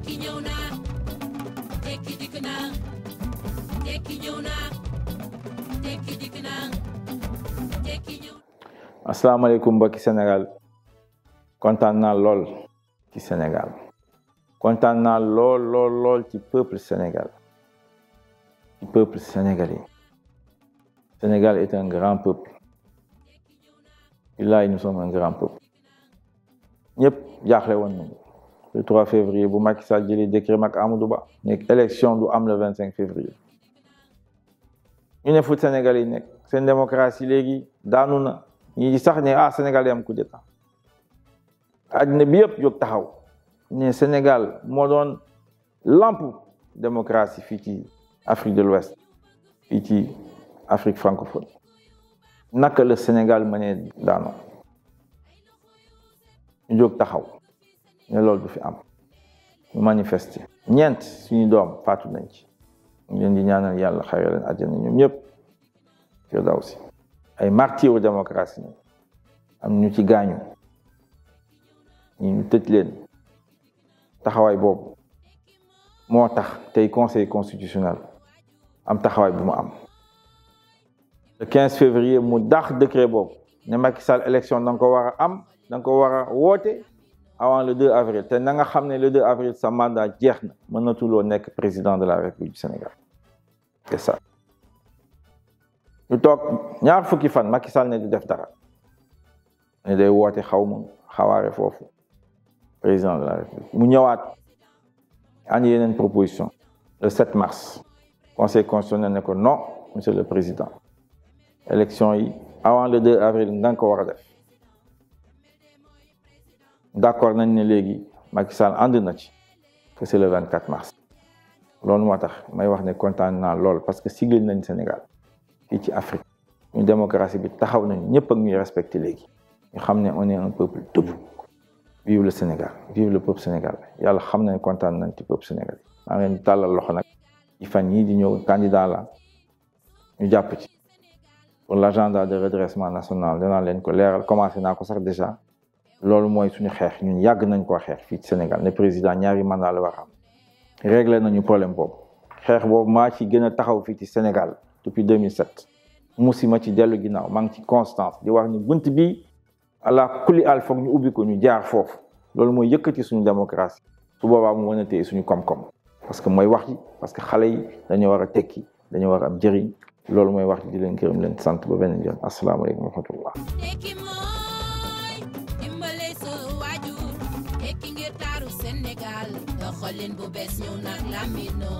tekki ñëw na tekki dikk na tekki ñëw na tekki dikk na tekki ñëw. asalaamaaleykum mbokki Sénégal kontaan naa lool ci Sénégal kontaan naa lool ci peuple Sénégal ci peuple sénégalais. Sénégal est un grand peuple. Là, nous sommes un grand peuple. ñëpp jaaxle woon nañu le 3 février bu Macky Sall jëlee décret mag Amadou Ba nekk élection du am le 25 février. ñu ne fu Sénégal yi nekk seen démocratie léegi daanu na ñi sax ne Sénégal yi am coup d'état. àddina bi yëpp jóg taxaw ne Sénégal moo doon lampe démocratie fii ci Afrique de l'Ouest fii ci Afrique francophone. naka le Sénégal mënee daanu ñu jóg taxaw ne loolu du fi am ñu manifester ñeent suñu doom faatu nañ ci ñu leen di ñaanal yàlla xare leen àjjana ñoom ñëpp firdawsi ay martyrs démocratie nañ am ñu ci gaañu ñu tëj leen taxawaay boobu moo tax tey conseil constitutionnel am taxawaay bu mu am le 15 février mu dàq décret boobu ne Macky Sall élection da nga ko war a am da nga ko war a woote avant le 2 avril te na nga xam ne le 2 avril sa mandat jeex na mënatuloo nekk président de la République du Sénégal c'est ça. ñu toog ñaar fukki fan Macky Sall ne du def dara ne day woote xawaare foofu président de la République mu ñëwaat andi yeneen proposition le 7 mars conseil constitutionnel ne ko non monsieur le président élection yi avant le 2 avril nga ko war a def d'accord nañ ne léegi Macky Sall ànd na ci que c'est le 24 mars loolu moo tax may wax ne kontaan naa lool parce que sigil nañ Sénégal fii ci Afrique ñu démocratie bi taxaw nañ ñëpp ak ñuy respecté léegi ñu xam ne on est un peuple debout. Vive le Sénégal vive le peuple sénégalais yàlla xam nañ kontaan nañ ci peuple sénégalais maa ngi leen di tàllal loxo nag ci fan yii di ñëw candidat la ñu jàpp ci pour l'agenda de redressement national danaa leen ko leeral commencé naa ko sax déjà loolu mooy suñu xeex ñun yàgg nañ koo xeex fii ci Sénégal ne président ñaari mandat la war a am réglé nañu problème boobu xeex boobu maa ci gën a taxaw fii ci Sénégal depuis 2007 musima ci dellu ginnaaw maa ngi ci constance di wax ni bunt bi ala kulli al foog ñu ubbi ko ñu jaar foofu loolu mooy yëkkati suñu démocratie su boobaa mu mën a téye suñu koom-koom parce que mooy wax ji parce que xale yi dañoo war a tekki dañoo war a am njëriñ loolu mooy wax ji di leen gërëm leen sant ba beneen yoon asalaamaaleykum wa rahmatullah. tekki mooy dimbale sa waajur tekki ngir taaru Sénégal doxalin bu bees ñëw nag lamino